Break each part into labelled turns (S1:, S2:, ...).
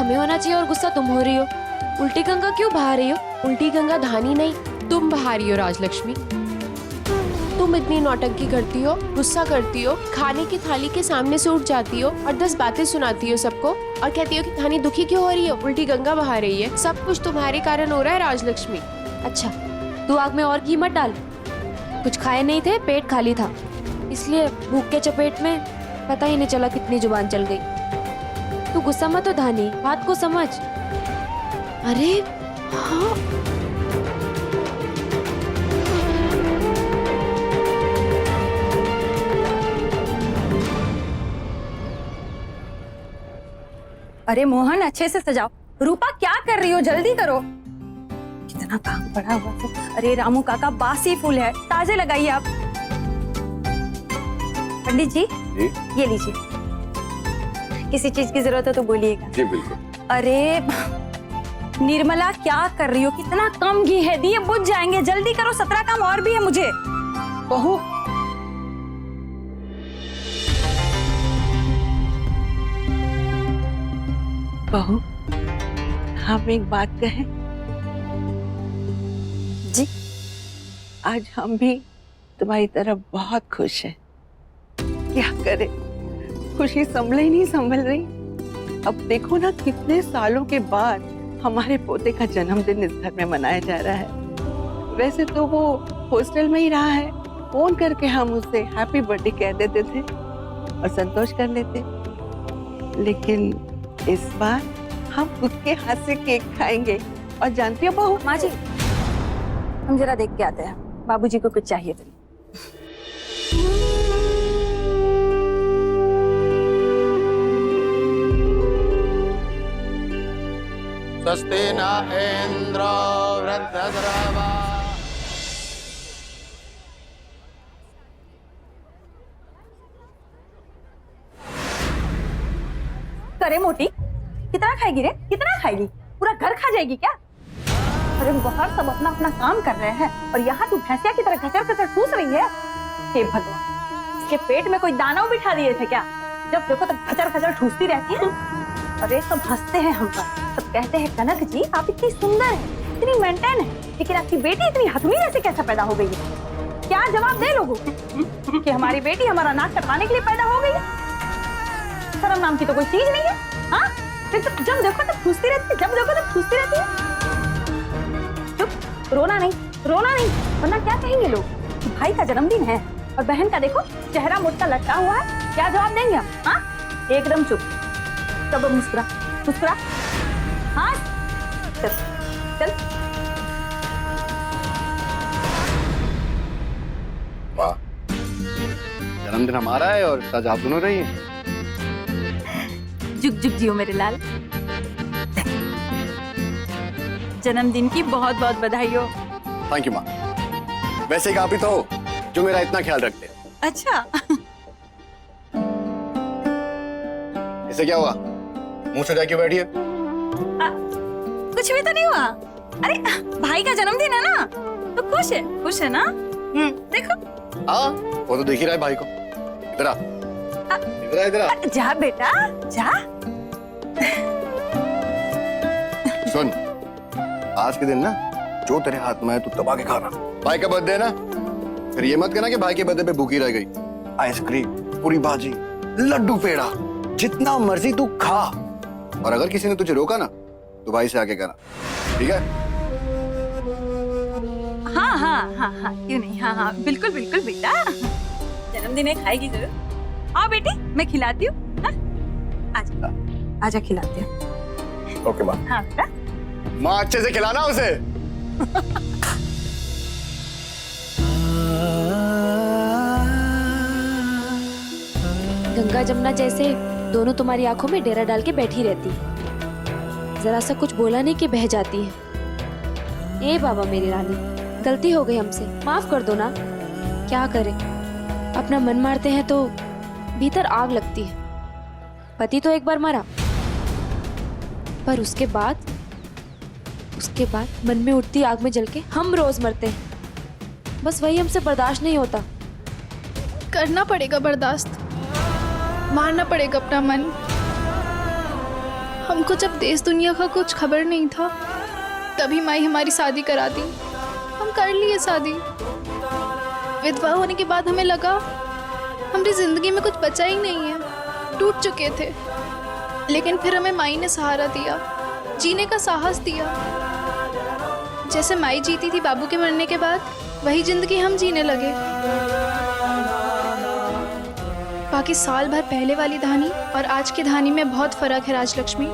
S1: हमें होना चाहिए और गुस्सा तुम हो रही हो। उल्टी गंगा क्यों बहा रही हो? उल्टी गंगा धानी नहीं, तुम बहा रही हो राजलक्ष्मी। तुम इतनी नौटंकी करती हो, गुस्सा करती हो, खाने की थाली के सामने से उठ जाती हो और 10 बातें सुनाती हो सबको और कहती हो कि धानी दुखी क्यों हो रही है, उल्टी गंगा बहा रही है। सब कुछ तुम्हारे कारण हो रहा है राजलक्ष्मी।
S2: अच्छा, तू आग में और घी मत डाल। कुछ खाए नहीं थे, पेट खाली था, इसलिए भूख के चपेट में पता ही नहीं चला कितनी जुबान चल गई। तू गुस्सा मत हो धानी, बात को समझ।
S1: अरे हाँ,
S3: अरे मोहन, अच्छे से सजाओ। रूपा क्या कर रही हो, जल्दी करो। कितना काम पड़ा हुआ है। अरे रामू काका, बासी फूल है, ताजे लगाइए आप। पंडित जी, ये लीजिए। किसी चीज की जरूरत हो तो बोलिएगा।
S4: जी बिल्कुल।
S3: अरे निर्मला, क्या कर रही हो? कितना कम घी है, दिए बुझ जाएंगे। जल्दी करो, 17 काम और भी है मुझे। बहू,
S5: बहू, हम एक बात कहें?
S3: जी।
S5: आज हम भी तुम्हारी तरफ बहुत खुश हैं। क्या करें, खुशी संभल ही नहीं संभल रही। अब देखो ना, कितने सालों के बाद हमारे पोते का जन्मदिन इस घर में मनाया जा रहा है। वैसे तो वो हॉस्टल में ही रहा है, फोन करके हम उससे हैप्पी बर्थडे कह देते थे और संतोष कर लेते, लेकिन इस बार हम उसके हाथ से केक खाएंगे। और जानती हो बहू,
S3: माँ जी, हम जरा देख के आते हैं, बाबूजी को कुछ चाहिए था।
S4: स्वस्ति न इंद्रो वृद्धश्रवा।
S3: करे मोटी, कितना खाएगी रे? कितना खाएगी? पूरा घर खा जाएगी क्या? अरे बाहर सब अपना अपना काम कर रहे हैं और यहाँ तू भैंसिया की तरह खचर खचर ठूस रही है। हे भगवान, इसके पेट में कोई दानव बिठा दिए थे क्या? जब देखो तब खचर खचर ठूसती रहती है। अरे सब हंसते हैं हम पर, सब कहते हैं कनक जी आप इतनी सुंदर है, इतनी मेंटेन है, लेकिन आपकी बेटी इतनी हथमी जैसे कैसे पैदा हो गई है? क्या जवाब दे लोगों कि हमारी बेटी हमारा नाक कटवाने के लिए पैदा हो गई है? शर्म नाम की तो कोई चीज नहीं है। हाँ, जब देखो तब ठूसती रहती है, जब देखो तब ठूसती रहती है। चुप, रोना नहीं, रोना नहीं, वरना क्या कहेंगे लोग कि भाई का जन्मदिन है और बहन का देखो चेहरा मोटा लटका हुआ है। क्या जवाब देंगे हम? हाँ, एकदम चुप। तब मुस्कुरा, मुस्कुरा। हाँ, चल चल।
S4: वाह, जन्मदिन हमारा है और आज आप दोनों रही हैं।
S3: जुग जुग जियो मेरे लाल। जन्मदिन की बहुत बहुत बधाई हो।
S4: थैंक यू माँ। वैसे एक आप ही तो हो जो मेरा इतना ख्याल रखते हैं।
S3: अच्छा,
S4: इसे क्या हुआ, मुंह सजा क्यों बैठी है?
S3: कुछ भी तो नहीं हुआ। अरे भाई का जन्मदिन है ना, तो खुश है ना? देखो।
S4: हाँ, वो तो देख ही रहा है भाई को। इधर आ, इधर आ, इधर आ।
S3: जा बेटा जा।
S4: सुन, आज के दिन ना जो तेरे हाथ में है तू दबा के खाना। भाई का बर्थडे है ना, फिर ये मत कहना कि भाई के बर्थडे पे भूखी रह गई। आइसक्रीम, पूरी भाजी, लड्डू पेड़ा, जितना मर्जी तू खा। और अगर किसी ने तुझे रोका ना तो भाई से आके कहना, ठीक है?
S3: हाँ हाँ हाँ हाँ, क्यों नहीं। हाँ हाँ, बिल्कुल बिल्कुल बेटा, जन्मदिन है, खाएगी जरूर। आओ बेटी, मैं खिलाती हूँ। आजा आजा, खिलाती हूँ।
S4: ओके माँ।
S3: हाँ बेटा।
S4: माँ अच्छे से खिलाना उसे।
S2: गंगा जमुना जैसे दोनों तुम्हारी आंखों में डेरा डाल के बैठी रहती है, जरा सा कुछ बोला नहीं कि बह जाती है। ए बाबा मेरी रानी, गलती हो गई हमसे, माफ कर दो ना। क्या करें, अपना मन मारते हैं तो भीतर आग लगती है। पति तो एक बार मरा, पर उसके बाद मन में उठती आग में जल के हम रोज मरते हैं। बस वही हमसे बर्दाश्त नहीं होता।
S6: करना पड़ेगा बर्दाश्त, मारना पड़ेगा अपना मन। हमको जब देश दुनिया का कुछ खबर नहीं था तभी माई हमारी शादी करा दी। हम कर लिए शादी। विधवा होने के बाद हमें लगा हमारी जिंदगी में कुछ बचा ही नहीं है, टूट चुके थे। लेकिन फिर हमें माई ने सहारा दिया, जीने का साहस दिया। जैसे माई जीती थी बाबू के मरने के बाद, वही जिंदगी हम जीने लगे। बाकी साल भर पहले वाली धानी और आज की धानी में बहुत फर्क है राजलक्ष्मी।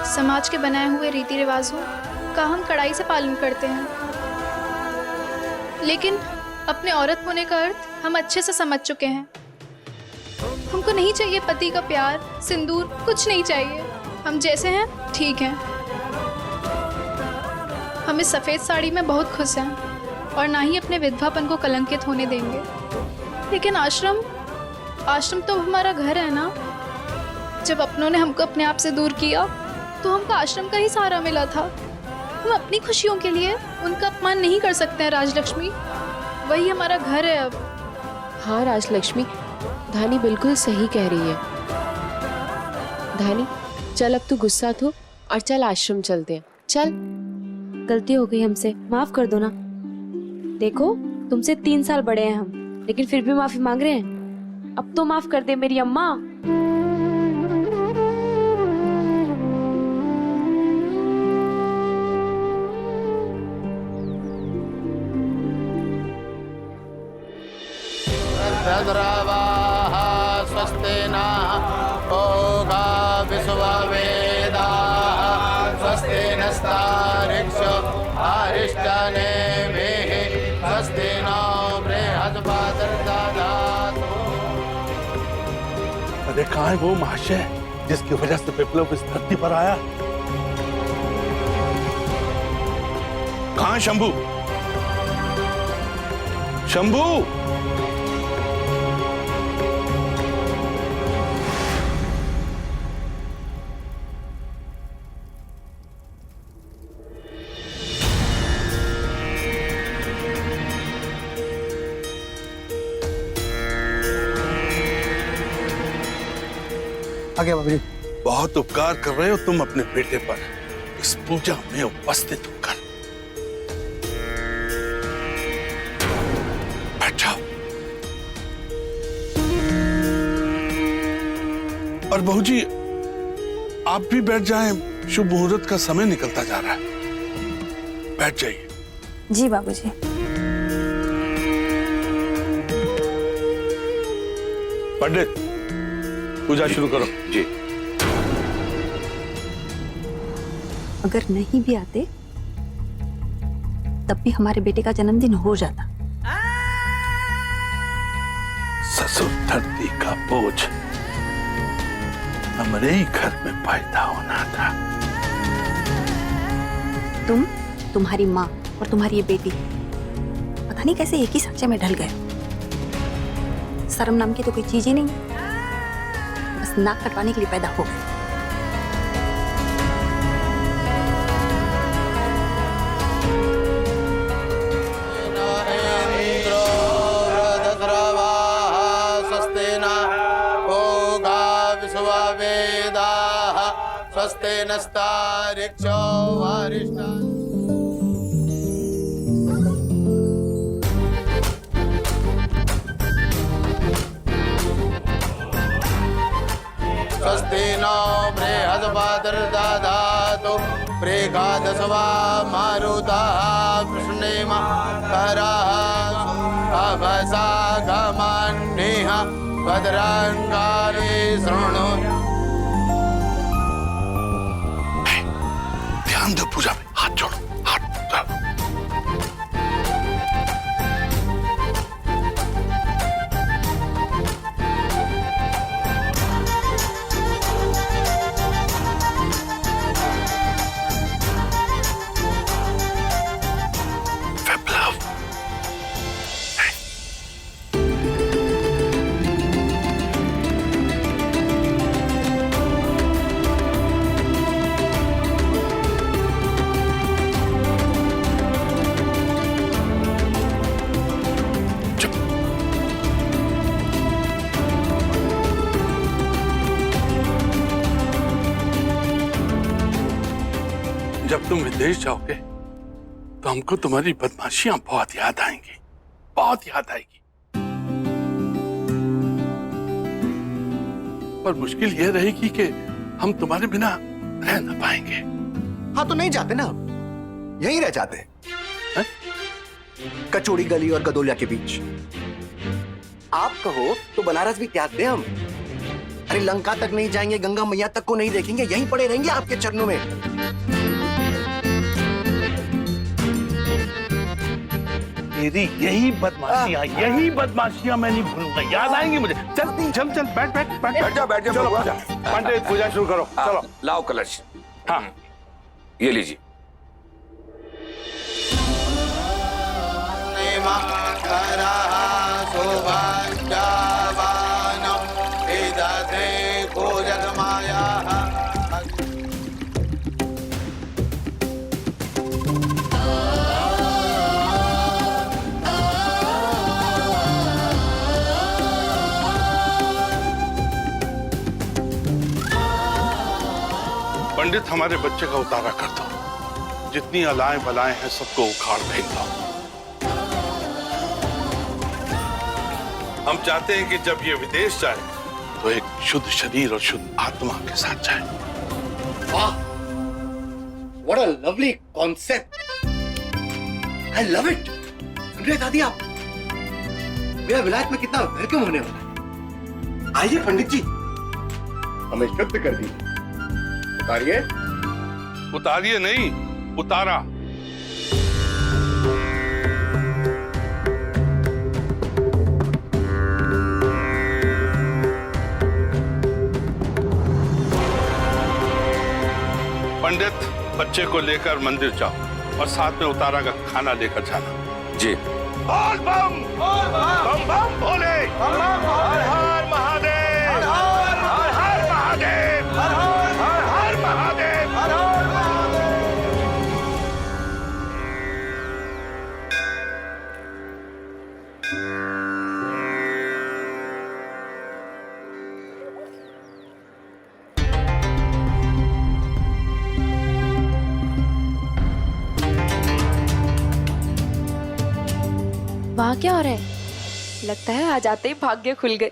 S6: समाज के बनाए हुए रीति रिवाजों का हम कड़ाई से पालन करते हैं, लेकिन अपने औरत होने का अर्थ हम अच्छे से समझ चुके हैं। हमको नहीं चाहिए पति का प्यार, सिंदूर, कुछ नहीं चाहिए। हम जैसे हैं ठीक हैं। हम इस सफ़ेद साड़ी में बहुत खुश हैं और ना ही अपने विधवापन को कलंकित होने देंगे। लेकिन आश्रम तो हमारा घर है ना। जब अपनों ने हमको अपने आप से दूर किया तो हमको आश्रम का ही सहारा मिला था। हम अपनी खुशियों के लिए उनका अपमान नहीं कर सकते हैं राजलक्ष्मी। वही हमारा घर है अब।
S1: हाँ राजलक्ष्मी, धानी बिल्कुल सही कह रही है। धानी चल, अब तू गुस्सा थो और चल आश्रम चलते हैं। चल।
S2: गलती हो गई हमसे, माफ कर दो ना। देखो तुमसे 3 साल बड़े हैं हम, लेकिन फिर भी माफी मांग रहे हैं। अब तो माफ कर दे मेरी अम्मा।
S7: भद्रवाः स्वस्ति नः भोगा विश्ववेदाः स्वस्ति नस्तारिक्षो अरिष्टनेमिः स्वस्ति नो बृहस्पतिर्दधातु।
S8: अरे कहाँ है वो महाशय जिसकी वजह से विप्लव इस धरती पर आया? कहाँ है शंभू? शंभू!
S9: आ गया बाबूजी।
S8: बहुत उपकार कर रहे हो तुम अपने बेटे पर इस पूजा में उपस्थित होकर। बैठ जाओ। और बहू जी आप भी बैठ जाएं, शुभ मुहूर्त का समय निकलता जा रहा है। बैठ जाइए।
S3: जी बाबूजी।
S8: पंडित पूजा शुरू करो।
S4: जी।
S3: अगर नहीं भी आते तब भी हमारे बेटे का जन्मदिन हो जाता।
S8: ससुर धरती का बोझ हमारे ही घर में पैदा होना था।
S3: तुम, तुम्हारी माँ और तुम्हारी ये बेटी पता नहीं कैसे एक ही सांचे में ढल गए। शर्म नाम की तो कोई चीज ही नहीं, बस नाक कटवाने के लिए पैदा हो गए।
S7: इंद्रो वृद्धद्रवाः स्वस्ति नः भोगा विश्ववेदाः स्वस्ति नस्तारिक्षो अरिष्टनेमिः स्वस्ति नो बृहस्पतिर्दधातु प्रेगादशवा मारुतः वृष्णेमा करः अभसा गमन्निः भद्रङ्गानि शृणु।
S8: ध्यान दो पूजा में। हाथ जोड़ो, हाथ जोड़ो। विप्लव तुम विदेश जाओगे तो हमको तुम्हारी बदमाशियां बहुत याद आएंगी, बहुत याद आएगी। पर मुश्किल यह रहेगी कि हम तुम्हारे बिना रह न पाएंगे।
S4: हाँ तो नहीं जाते ना, यहीं रह जाते हैं? कचौड़ी गली और गदोलिया के बीच। आप कहो तो बनारस भी त्याग दे हम। अरे लंका तक नहीं जाएंगे, गंगा मैया तक को नहीं देखेंगे, यहीं पड़े रहेंगे आपके चरणों में।
S8: तेरी यही बदमाशियां मैं नहीं भूलूंगा, याद आएंगी मुझे। चल चल चल, बैठ बैठ बैठ
S9: बैठ जाओ
S8: चलो
S9: बबुआ।
S8: पूजा, पंडित पूजा शुरू करो। चलो
S9: लाओ कलश।
S8: हाँ
S9: ये लीजिए।
S8: पंडित, हमारे बच्चे का उतारा कर दो। जितनी अलाएं बलाएं हैं सबको उखाड़ फेंक दो। हम चाहते हैं कि जब ये विदेश जाए तो एक शुद्ध शरीर और शुद्ध आत्मा के साथ जाए।
S4: वाह, what a lovely concept, I love it. सुन रहे दादी आप, मेरा विलायत में कितना वेलकम होने वाला है। आइए पंडित जी, हमें शुद्ध कर दीजिए। उतारिए।
S8: उतारिए नहीं, उतारा। पंडित, बच्चे को लेकर मंदिर जाओ और साथ में उतारा का खाना लेकर जाना।
S9: जी।
S8: बोल बम बम बम भोले, हर हर महादेव, हर हर महादेव, हर हर महादेव, हर हर महादेव।
S2: वहाँ क्या हो रहा है? लगता है आज आते ही भाग्य खुल गए।